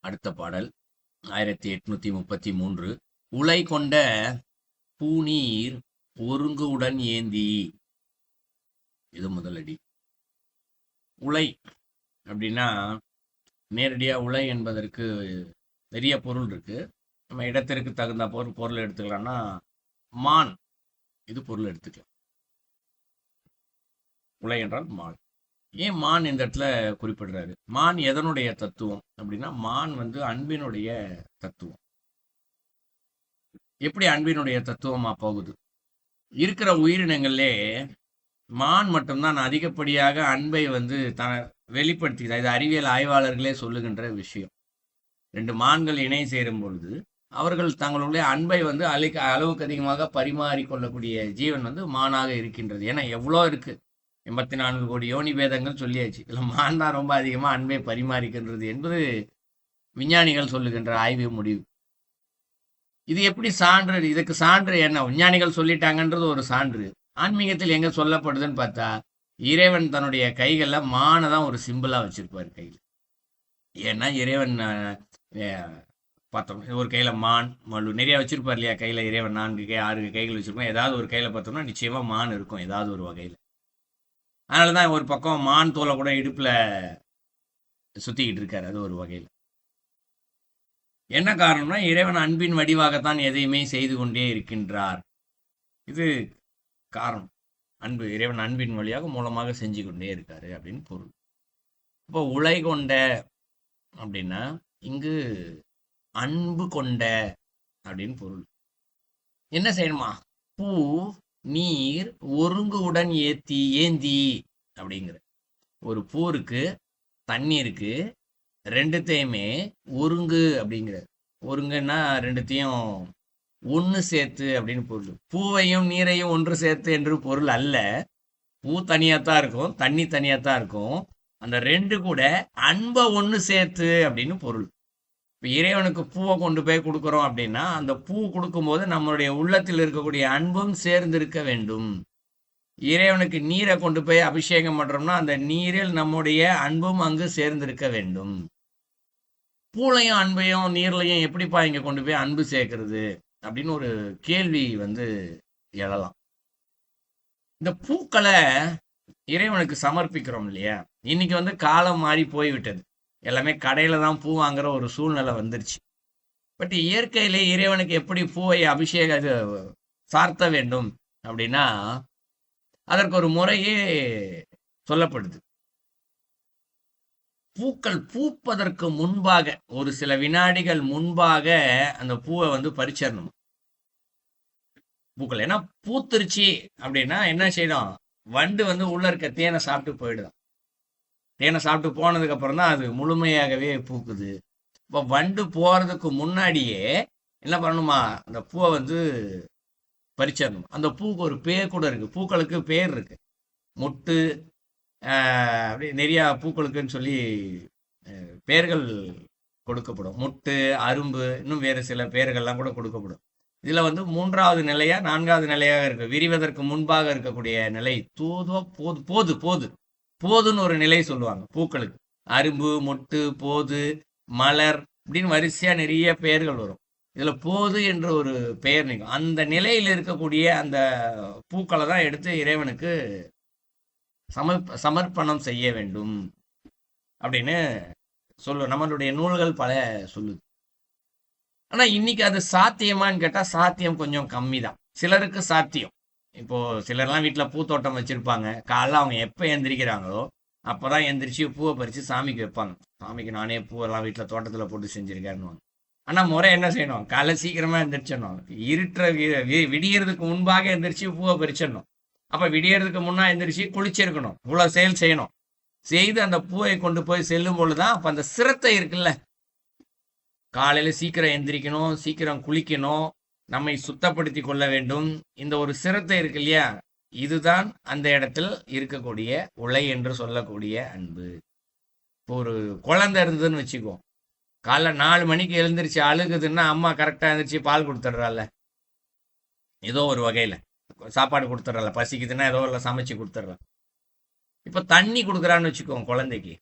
அடுத்த பாடல் 1833. உலை கொண்ட பூநீர் ஒருங்கு உடன் ஏந்தி. இது முதலடி. உலை அப்படின்னா நேரடியா உலை என்பதற்கு நிறைய பொருள் இருக்கு. நம்ம இடத்திற்கு தகுந்த பொருள் எடுத்துக்கலாம்னா மான், இது பொருள் எடுத்துக்கலாம். உலை என்றால் மான். ஏன் மான் இந்த இடத்துல குறிப்பிடுறாரு? மான் எதனுடைய தத்துவம் அப்படின்னா, மான் அன்பினுடைய தத்துவம். எப்படி அன்பினுடைய தத்துவமா போகுது? இருக்கிற உயிரினங்களே மான் மட்டும்தான் அதிகப்படியாக அன்பை வெளிப்படுத்திக்கிறது. இது அறிவியல் ஆய்வாளர்களே சொல்லுகின்ற விஷயம். 2 மான்கள் இணை சேரும் பொழுது அவர்கள் தங்களுடைய அன்பை அளவுக்கு அதிகமாக பரிமாறிக்கொள்ளக்கூடிய ஜீவன் மானாக இருக்கின்றது. ஏன்னா எவ்வளோ இருக்கு, 84 கோடி யோனி பேதங்கள் சொல்லியாச்சு. இதில் மான் தான் ரொம்ப அதிகமாக அன்பை பரிமாறிக்கின்றது என்பது விஞ்ஞானிகள் சொல்லுகின்ற ஆய்வு முடிவு. இது எப்படி சான்று? இதுக்கு சான்று என்ன? விஞ்ஞானிகள் சொல்லிட்டாங்கன்றது ஒரு சான்று. ஆன்மீகத்தில் எங்க சொல்லப்படுதுன்னு பார்த்தா, இறைவன் தன்னுடைய கைகள்ல மானை தான் ஒரு சிம்பிளா வச்சிருப்பாரு கையில். ஏன்னா இறைவன் பார்த்தோம், ஒரு கையில மான் மழு நிறைய வச்சிருப்பார் இல்லையா? கையில இறைவன் 4 கை 6 கைகள் வச்சிருப்போம். ஏதாவது ஒரு கையில பார்த்தோம்னா நிச்சயமா மான் இருக்கும், ஏதாவது ஒரு வகையில. அதனாலதான் ஒரு பக்கம் மான் தோலை கூட இடுப்புல சுத்திக்கிட்டு இருக்காரு. அது ஒரு வகையில் என்ன காரணம்னா, இறைவன் அன்பின் வடிவாகத்தான் எதையுமே செய்து கொண்டே இருக்கின்றார். இது காரணம். அன்பு, இறைவன் அன்பின் வழியாக மூலமாக செஞ்சு கொண்டே இருக்காரு அப்படின்னு பொருள். இப்போ உலை கொண்ட அப்படின்னா இங்கு அன்பு கொண்ட அப்படின்னு பொருள். என்ன செய்யணுமா? பூ நீர் ஒருங்கு உடன் ஏந்தி அப்படிங்கிற ஒரு பூ இருக்கு, தண்ணி இருக்கு, ரெண்டுத்தையுமே ஒருங்கு அப்படிங்கிற. ஒருங்குன்னா ரெண்டுத்தையும் ஒன்று சேர்த்து அப்படின்னு பொருள். பூவையும் நீரையும் ஒன்று சேர்த்து என்று பொருள் அல்ல. பூ தனியாத்தான் இருக்கும், தண்ணி தனியாத்தான் இருக்கும். அந்த 2 கூட அன்பை ஒன்று சேர்த்து அப்படின்னு பொருள். இப்போ இறைவனுக்கு பூவை கொண்டு போய் கொடுக்குறோம் அப்படின்னா, அந்த பூ கொடுக்கும்போது நம்மளுடைய உள்ளத்தில் இருக்கக்கூடிய அன்பும் சேர்ந்து இருக்க வேண்டும். இறைவனுக்கு நீரை கொண்டு போய் அபிஷேகம் பண்றோம்னா, அந்த நீரில் நம்முடைய அன்பும் அங்கு சேர்ந்திருக்க வேண்டும். பூலையும் அன்பையும் நீர்லையும் எப்படிப்பா இங்க கொண்டு போய் அன்பு சேர்க்கிறது அப்படின்னு ஒரு கேள்வி எழலாம். இந்த பூக்களை இறைவனுக்கு சமர்ப்பிக்கிறோம் இல்லையா? இன்னைக்கு காலம் மாறி போய்விட்டது. எல்லாமே கடையில தான் பூ வாங்குற ஒரு சூழ்நிலை வந்துருச்சு. பட் இயற்கையிலே இறைவனுக்கு எப்படி பூவை சார்த்த வேண்டும் அப்படின்னா, அதற்கு ஒரு முறையே சொல்லப்படுது. பூக்கள் பூப்பதற்கு முன்பாக, ஒரு சில வினாடிகள் முன்பாக அந்த பூவை பறிச்சிடணும். பூக்கள் ஏன்னா பூத்திருச்சு அப்படின்னா என்ன செய்யணும்? வண்டு உள்ள இருக்க தேனை சாப்பிட்டு போயிடுதான். தேனை சாப்பிட்டு போனதுக்கு அப்புறம் தான் அது முழுமையாகவே பூக்குது. இப்போ வண்டு போறதுக்கு முன்னாடியே என்ன பண்ணணுமா? அந்த பூவை பறிச்சிடணும். அந்த பூக்கு ஒரு பேர் கூட இருக்கு, பூக்களுக்கு பேர் இருக்கு. மொட்டு, அப்படி நிறைய பூக்களுக்குன்னு சொல்லி பெயர்கள் கொடுக்கப்படும். முட்டு, அரும்பு, இன்னும் வேறு சில பெயர்கள்லாம் கூட கொடுக்கப்படும். இதுல 3வது நிலையா 4வது நிலையாக இருக்கு. விரிவதற்கு முன்பாக இருக்கக்கூடிய நிலை போதுன்னு ஒரு நிலை சொல்லுவாங்க பூக்களுக்கு. அரும்பு, மொட்டு, போது, மலர் அப்படின்னு வரிசையா நிறைய பெயர்கள் வரும். இதுல போது என்ற ஒரு பெயர் நிற்கும். அந்த நிலையில் இருக்கக்கூடிய அந்த பூக்களை தான் எடுத்து இறைவனுக்கு சமர்ப்பணம் செய்ய வேண்டும் அப்படின்னு நம்மளுடைய நூல்கள் பல சொல்லுது. ஆனா இன்னைக்கு அது சாத்தியமான்னு கேட்டா சாத்தியம் கொஞ்சம் கம்மி தான். சிலருக்கு சாத்தியம். இப்போ சிலர்லாம் வீட்டுல பூத்தோட்டம் வச்சிருப்பாங்க. காலைல அவங்க எப்ப எந்திரிக்கிறாங்களோ அப்பதான் எந்திரிச்சு பூவை பறிச்சு சாமிக்கு வைப்பாங்க. சாமிக்கு நானே பூவெல்லாம் வீட்டுல தோட்டத்துல போட்டு செஞ்சிருக்கேன்னு. ஆனா முறை என்ன செய்யணும்? காலை சீக்கிரமா எந்திரிச்சிடணும். விடியறதுக்கு முன்பாக எந்திரிச்சு பூவை பறிச்சிடணும். அப்ப விடியறதுக்கு முன்னா எந்திரிச்சு குளிச்சிருக்கணும். இவ்வளவு செயல் செய்யணும். செய்து அந்த பூவை கொண்டு போய் செல்லும் பொழுதுதான் அப்ப அந்த சிரத்தை இருக்குல்ல. காலையில சீக்கிரம் எந்திரிக்கணும், சீக்கிரம் குளிக்கணும், நம்மை சுத்தப்படுத்தி கொள்ள வேண்டும். இந்த ஒரு சிரத்தை இருக்கு இல்லையா? இதுதான் அந்த இடத்தில் இருக்கக்கூடிய உலை என்று சொல்லக்கூடிய அன்பு. இப்போ ஒரு குழந்தை இருந்ததுன்னு வச்சுக்கோ, காலைல 4 மணிக்கு எழுந்திரிச்சு அழுகுதுன்னா அம்மா கரெக்டா எழுந்திரிச்சு பால் கொடுத்துட்றால, ஏதோ ஒரு வகையில சாப்பாடு கொடுத்துட்றால, பசிக்குதுன்னா ஏதோ இல்லை சமைச்சு கொடுத்துட்றான். இப்ப தண்ணி கொடுக்குறான்னு வச்சுக்கோங்க குழந்தைக்கு.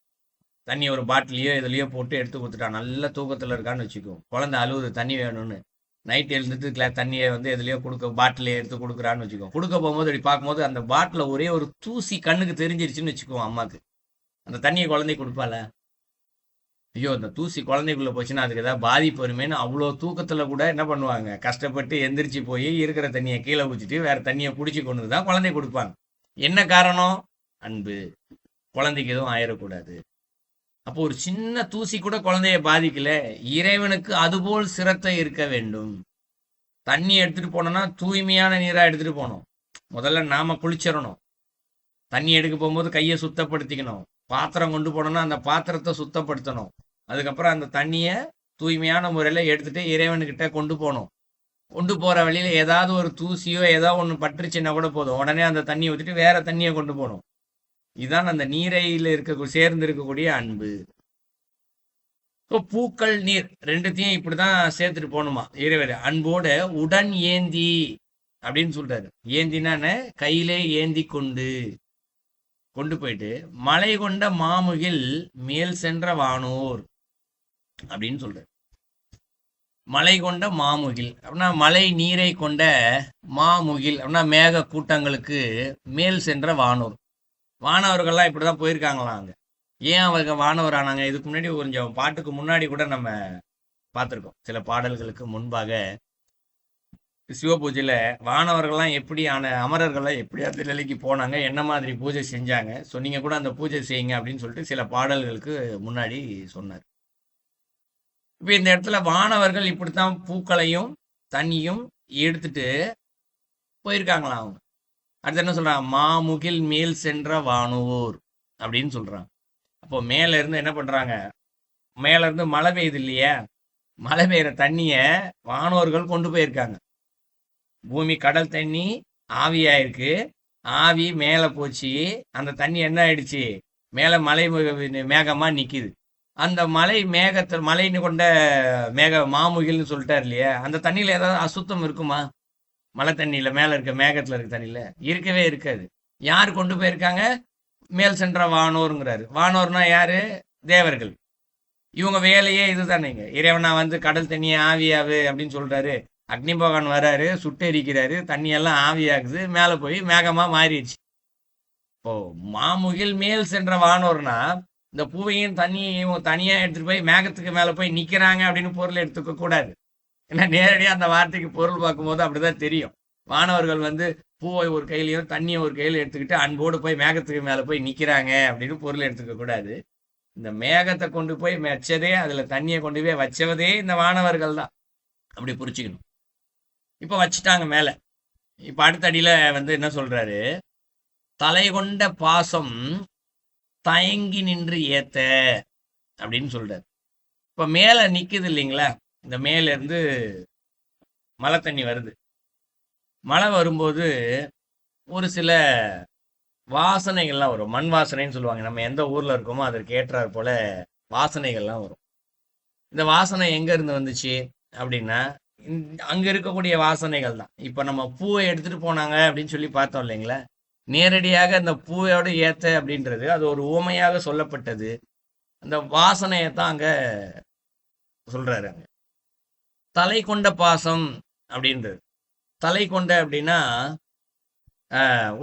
தண்ணி ஒரு பாட்டிலையோ இதுலையோ போட்டு எடுத்து கொடுத்துட்டான். நல்ல தூக்கத்தில் இருக்கான்னு வச்சுக்கோ, குழந்தை அழுவுது தண்ணி வேணும்னு, நைட் எழுந்துட்டு தண்ணியை வந்து எதுலையோ பாட்டிலே எடுத்து கொடுக்குறான்னு வச்சுக்கோ. கொடுக்க போகும்போது அப்படி பார்க்கும்போது அந்த பாட்டில் ஒரே ஒரு தூசி கண்ணுக்கு தெரிஞ்சிருச்சுன்னு வச்சுக்கோ அம்மாக்கு, அந்த தண்ணியை குழந்தை கொடுப்பால, ஐயோ அந்த தூசி குழந்தைக்குள்ள போச்சுன்னா அதுக்கு ஏதாவது பாதிப்பு வருமேன்னு அவ்வளோ தூக்கத்தில் கூட என்ன பண்ணுவாங்க, கஷ்டப்பட்டு எந்திரிச்சு போய் இருக்கிற தண்ணியை கீழே ஊற்றிட்டு வேற தண்ணியை பிடிச்சி கொண்டு தான் குழந்தை கொடுப்பாங்க. என்ன காரணம்? அன்பு. குழந்தைக்கு எதுவும் ஆயிடக்கூடாது. அப்போ ஒரு சின்ன தூசி கூட குழந்தைய பாதிக்கல, இறைவனுக்கு அதுபோல் சிரத்தை இருக்க வேண்டும். தண்ணி எடுத்துட்டு போனோம்னா தூய்மையான நீரா எடுத்துட்டு போனோம். முதல்ல நாம குளிச்சிடணும். தண்ணி எடுக்க போகும்போது கையை சுத்தப்படுத்திக்கணும். பாத்திரம் கொண்டு போனோம்னா அந்த பாத்திரத்தை சுத்தப்படுத்தணும். அதுக்கப்புறம் அந்த தண்ணியை தூய்மையான முறையில் எடுத்துட்டு இறைவனுக்கிட்ட கொண்டு போகணும். கொண்டு போற வழியில ஏதாவது ஒரு தூசியோ ஏதாவது ஒன்று பட்டுருச்சுன்னா கூட போதும், உடனே அந்த தண்ணியை ஊற்றிட்டு வேற தண்ணியை கொண்டு போகணும். இதுதான் அந்த நீரையில் சேர்ந்து இருக்கக்கூடிய அன்பு. பூக்கள் நீர் ரெண்டுத்தையும் இப்படிதான் சேர்த்துட்டு போகணுமா இறைவர். அன்போட உடன் ஏந்தி அப்படின்னு சொல்றாரு. ஏந்தினான கையிலே ஏந்தி கொண்டு போயிட்டு மலை கொண்ட மாமுகில் மேல் சென்ற வானோர் அப்படின்னு சொல்றாரு. மலை கொண்ட மாமுகில் அப்படின்னா மலை நீரை கொண்ட மாமுகில் அப்படின்னா மேக கூட்டங்களுக்கு மேல் சென்ற வானோர். வானவர்கள்லாம் இப்படிதான் போயிருக்காங்களாம் அங்க. ஏன் அவங்க வானவர் ஆனாங்க? இதுக்கு முன்னாடி கொஞ்சம் பாட்டுக்கு முன்னாடி கூட நம்ம பார்த்துருக்கோம். சில பாடல்களுக்கு முன்பாக சிவபூஜையில வானவர்கள்லாம் எப்படி அமரர்கள்லாம் எப்படி அந்த நிலைக்கு போனாங்க, என்ன மாதிரி பூஜை செஞ்சாங்க, சொன்னீங்க கூட அந்த பூஜை செய்யுங்க அப்படின்னு சொல்லிட்டு சில பாடல்களுக்கு முன்னாடி சொன்னார். இப்ப இந்த இடத்துல வானவர்கள் இப்படித்தான் பூக்களையும் தண்ணியும் எடுத்துட்டு போயிருக்காங்களாம் அவங்க. அடுத்து என்ன சொல்றாங்க? மாமுகில் மேல் சென்ற வானோர் அப்படின்னு சொல்றாங்க. அப்போ மேல இருந்து என்ன பண்றாங்க? மேல இருந்து மழை பெய்யுது இல்லையா, மழை பெய்யுற தண்ணிய வானோர்கள் கொண்டு போயிருக்காங்க. பூமி கடல் தண்ணி ஆவியாயிருக்கு, ஆவி மேல போச்சு, அந்த தண்ணி என்ன ஆயிடுச்சு, மேல மலை மேகமா நிக்குது. அந்த மலை மேகத்தில் மலைன்னு கொண்ட மாமுகில்னு சொல்லிட்டார் இல்லையா, அந்த தண்ணியில ஏதாவது அசுத்தம் இருக்குமா? மழை தண்ணியில மேல இருக்க மேகத்துல இருக்க தண்ணியில இருக்கவே இருக்காது. யார் கொண்டு போயிருக்காங்க? மேல் சென்ற வானோருங்கிறாரு. வானோர்னா யாரு? தேவர்கள். இவங்க வேலையே இதுதானேங்க. இறைவனா வந்து கடல் தண்ணியை ஆவியாவு அப்படின்னு சொல்றாரு, அக்னி பகவான் வராரு, சுட்டெரிக்கிறாரு, தண்ணியெல்லாம் ஆவியாகுது, மேல போய் மேகமா மாறிடுச்சு. இப்போ மாமுகில் மேல் சென்ற வானோர்னா இந்த பூவையும் தண்ணியையும் தனியா எடுத்துட்டு போய் மேகத்துக்கு மேல போய் நிக்கிறாங்க அப்படின்னு பொருள் எடுத்துக்க கூடாது. ஏன்னா நேரடியா அந்த வார்த்தைக்கு பொருள் பார்க்கும்போது அப்படிதான் தெரியும். வானவர்கள் வந்து பூவை ஒரு கையிலையும் தண்ணியை ஒரு கையில எடுத்துக்கிட்டு அன்போடு போய் மேகத்துக்கு மேல போய் நிக்கிறாங்க அப்படின்னு பொருள் எடுத்துக்க கூடாது. இந்த மேகத்தை கொண்டு போய் வச்சதே, அதுல தண்ணியை கொண்டு போய் வச்சவதே இந்த வானவர்கள் தான். அப்படி புரிச்சுக்கணும். இப்ப வச்சுட்டாங்க மேல. இப்ப அடுத்த அடியில வந்து என்ன சொல்றாரு? தலை கொண்ட பாசம் தயங்கி நின்று ஏத்த அப்படின்னு சொல்றாரு. இப்ப மேல நிக்குது இல்லைங்களா, இந்த மேல இருந்து மழை தண்ணி வருது. மழை வரும்போது ஒரு சில வாசனைகள்லாம் வரும். மண் வாசனைன்னு சொல்லுவாங்க. நம்ம எந்த ஊர்ல இருக்கோமோ அதற்கு ஏற்றாற் போல வாசனைகள்லாம் வரும். இந்த வாசனை எங்க இருந்து வந்துச்சு அப்படின்னா அங்க இருக்கக்கூடிய வாசனைகள் தான். இப்ப நம்ம பூவை எடுத்துட்டு போனாங்க அப்படின்னு சொல்லி பார்த்தோம் இல்லைங்களா, நேரடியாக அந்த பூவையோட ஏத்த அப்படின்றது அது ஒரு உவமையாக சொல்லப்பட்டது. அந்த வாசனையத்தான் அங்க சொல்றாரு. அங்க தலை கொண்ட பாசம் அப்படின்றது. தலை கொண்ட அப்படின்னா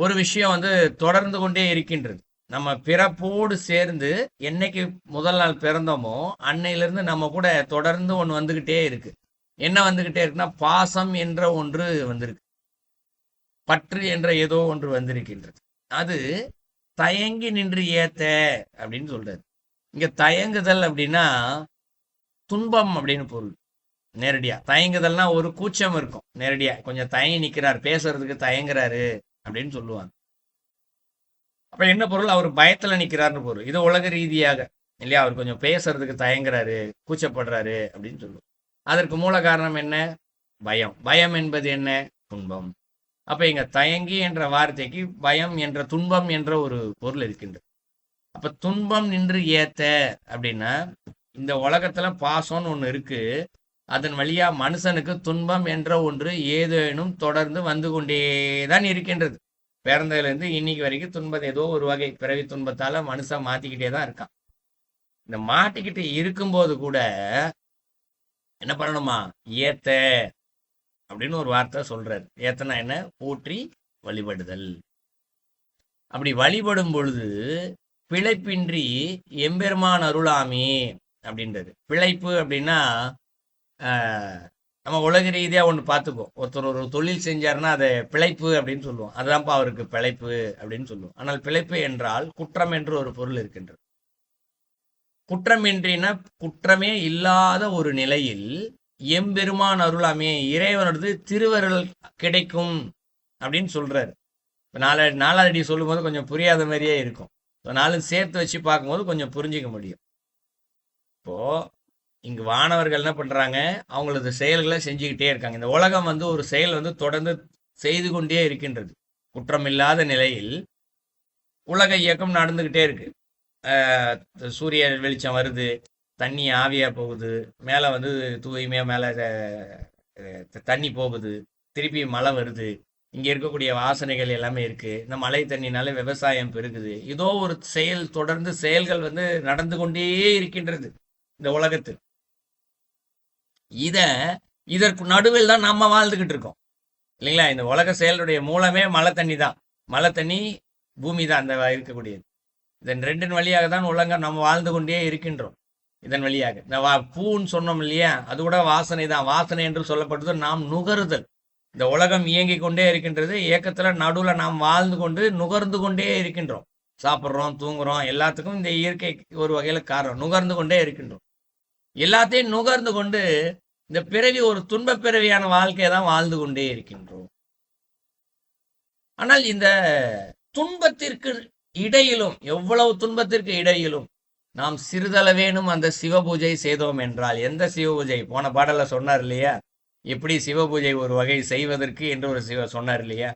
ஒரு விஷயம் வந்து தொடர்ந்து கொண்டே இருக்கின்றது. நம்ம பிறப்போடு சேர்ந்து என்னைக்கு முதல் நாள் பிறந்தோமோ அன்னையிலிருந்து நம்ம கூட தொடர்ந்து ஒன்று வந்துகிட்டே இருக்கு. என்ன வந்துகிட்டே இருக்குன்னா பாசம் என்ற ஒன்று வந்திருக்கு, பற்று என்ற ஏதோ ஒன்று வந்திருக்கின்றது. அது தயங்கி நின்று ஏத்த அப்படின்னு சொல்றாரு. இங்க தயங்குதல் அப்படின்னா துன்பம் அப்படின்னு பொருள். நேரடியா தயங்குதல்னா ஒரு கூச்சம் இருக்கும். நேரடியா கொஞ்சம் தயங்கி நிக்கிறார், பேசுறதுக்கு தயங்குறாரு அப்படின்னு சொல்லுவாங்க. அப்ப என்ன பொருள்? அவர் பயத்துல நிக்கிறாருன்னு பொருள். இது உலக ரீதியாக இல்லையா, அவர் கொஞ்சம் பேசுறதுக்கு தயங்குறாரு, கூச்சப்படுறாரு அப்படின்னு சொல்லுவோம். அதற்கு மூல காரணம் என்ன? பயம். பயம் என்பது என்ன? துன்பம். அப்ப இங்க தயங்கி என்ற வார்த்தைக்கு பயம் என்ற துன்பம் என்ற ஒரு பொருள் இருக்கின்றது. அப்ப துன்பம் நின்று ஏத்த அப்படின்னா இந்த உலகத்துல பாசம்னு ஒண்ணு இருக்கு, அதன் வழியா மனுஷனுக்கு துன்பம் என்ற ஒன்று ஏதேனும் தொடர்ந்து வந்து கொண்டேதான் இருக்கின்றது. பிறந்ததுல இருந்து இன்னைக்கு வரைக்கும் துன்பம் ஏதோ ஒரு வகை பிறவி துன்பத்தால மனுஷன் மாத்திக்கிட்டே தான் இருக்கான். இந்த மாட்டிக்கிட்டு இருக்கும்போது கூட என்ன பண்ணணுமா? ஏத்த அப்படின்னு ஒரு வார்த்தை சொல்றாரு. ஏத்தனா என்ன? போற்றி வழிபடுதல். அப்படி வழிபடும் பொழுது பிழைப்பின்றி எம்பெருமான் அருளாமே அப்படின்றது. பிழைப்பு அப்படின்னா நம்ம உலக ரீதியா ஒன்று பார்த்துக்குவோம். ஒருத்தர் ஒரு தொழில் செஞ்சாருன்னா அதை பிழைப்பு அப்படின்னு சொல்லுவோம். அதுதான்ப்பா அவருக்கு பிழைப்பு அப்படின்னு சொல்லுவோம். ஆனால் பிழைப்பு என்றால் குற்றம் என்று ஒரு பொருள் இருக்கின்றது. குற்றமின்றினா குற்றமே இல்லாத ஒரு நிலையில் எம்பெருமான் அருளாமே இறைவனது திருவருள் கிடைக்கும் அப்படின்னு சொல்றாரு. இப்போ நாலாடி சொல்லும்போது கொஞ்சம் புரியாத மாதிரியே இருக்கும். நாலும் சேர்த்து வச்சு பார்க்கும்போது கொஞ்சம் புரிஞ்சிக்க முடியும். இப்போ இங்கு வானவர்கள் என்ன பண்றாங்க? அவங்களது செயல்களை செஞ்சுக்கிட்டே இருக்காங்க. இந்த உலகம் வந்து ஒரு செயல் வந்து தொடர்ந்து செய்து கொண்டே இருக்கின்றது. குற்றமில்லாத நிலையில் உலக இயக்கம் நடந்துகிட்டே இருக்கு. சூரிய வெளிச்சம் வருது, தண்ணி ஆவியா போகுது, மேலே வந்து தூய்மையா மேலே தண்ணி போகுது, திருப்பி மழை வருது, இங்க இருக்கக்கூடிய வாசனைகள் எல்லாமே இருக்கு. இந்த மழை தண்ணினால விவசாயம் பெருகுது. ஏதோ ஒரு செயல் தொடர்ந்து செயல்கள் வந்து நடந்து கொண்டே இருக்கின்றது இந்த உலகத்தில். இதற்கு நடுவில் தான் நம்ம வாழ்ந்துகிட்டு இருக்கோம் இல்லைங்களா? இந்த உலக செயலுடைய மூலமே மழை தண்ணி தான். மழை தண்ணி பூமி தான் அந்த இருக்கக்கூடியது. இதன் ரெண்டின் வழியாக தான் உலகம் நம்ம வாழ்ந்து கொண்டே இருக்கின்றோம். இதன் வழியாக இந்த பூன்னு சொன்னோம் இல்லையா, அது கூட வாசனை தான். வாசனை என்று சொல்லப்படுவது நாம் நுகருதல். இந்த உலகம் இயங்கி கொண்டே இருக்கின்றது. இயக்கத்துல நடுவுல நாம் வாழ்ந்து கொண்டு நுகர்ந்து கொண்டே இருக்கின்றோம். சாப்பிட்றோம், தூங்குறோம், எல்லாத்துக்கும் இந்த இயற்கை ஒரு வகையில காரணம். நுகர்ந்து கொண்டே இருக்கின்றோம். எல்லாத்தையும் நுகர்ந்து கொண்டு இந்த பிறவி ஒரு துன்ப பிறவியான வாழ்க்கையை தான் வாழ்ந்து கொண்டே இருக்கின்றோம். ஆனால் இந்த துன்பத்திற்கு இடையிலும், எவ்வளவு துன்பத்திற்கு இடையிலும் நாம் சிறிதளவேனும் அந்த சிவ பூஜை செய்தோம் என்றால், எந்த சிவ பூஜை? போன பாடல சொன்னார் இல்லையா, எப்படி சிவ பூஜை ஒரு வகை செய்வதற்கு என்று ஒரு சொன்னார் இல்லையா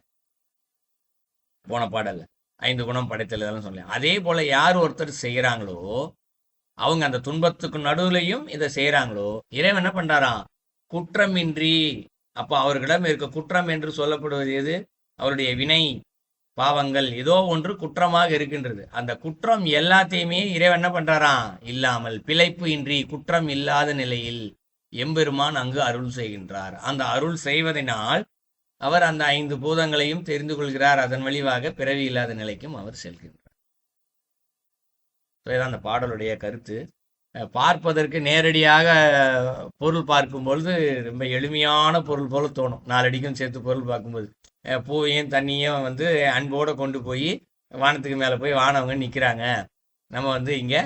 போன பாடல்ல. 5 குணம் படைத்தல் இதெல்லாம் சொன்னேன். அதே போல யார் ஒருத்தர் செய்யறாங்களோ, அவங்க அந்த துன்பத்துக்கு நடுவுலையும் இதை செய்யறாங்களோ, இறைவன் என்ன பண்றாராம்? குற்றமின்றி. அப்ப அவர்களிடம் இருக்க குற்றம் என்று சொல்லப்படுவது எது? அவருடைய வினை பாவங்கள் ஏதோ ஒன்று குற்றமாக இருக்கின்றது. அந்த குற்றம் எல்லாத்தையுமே இறைவன் என்ன பண்றாராம்? இல்லாமல், பிழைப்பு இன்றி, குற்றம் இல்லாத நிலையில் எம்பெருமான் அங்கு அருள் செய்கின்றார். அந்த அருள் செய்வதனால் அவர் அந்த 5 பூதங்களையும் தெரிந்து கொள்கிறார். அதன் வழிவாக பிறவி இல்லாத நிலைக்கும் அவர் செல்கின்றார். இதான் அந்த பாடலுடைய கருத்து. பார்ப்பதற்கு நேரடியாக பொருள் பார்க்கும் பொழுது ரொம்ப எளிமையான பொருள் போல தோணும். 4 அடிக்கும் சேர்த்து பொருள் பார்க்கும்போது பூவையும் தண்ணியும் வந்து அன்போடு கொண்டு போய் வானத்துக்கு மேலே போய் வானவங்க நிற்கிறாங்க. நம்ம வந்து இங்கே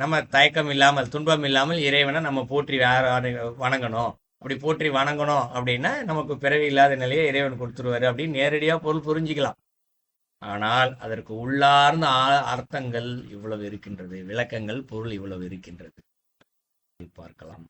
நம்ம தயக்கம் இல்லாமல், துன்பம் இல்லாமல் இறைவனை நம்ம போற்றி வணங்கணும். அப்படி போற்றி வணங்கணும் அப்படின்னா நமக்கு பிறவி இல்லாத நிலையை இறைவன் கொடுத்துருவாரு அப்படின்னு நேரடியாக பொருள் புரிஞ்சிக்கலாம். ஆனால் அதற்கு உள்ளார்ந்த அர்த்தங்கள் இவ்வளவு இருக்கின்றது, விளக்கங்கள், பொருள் இவ்வளவு இருக்கின்றது பார்க்கலாம்.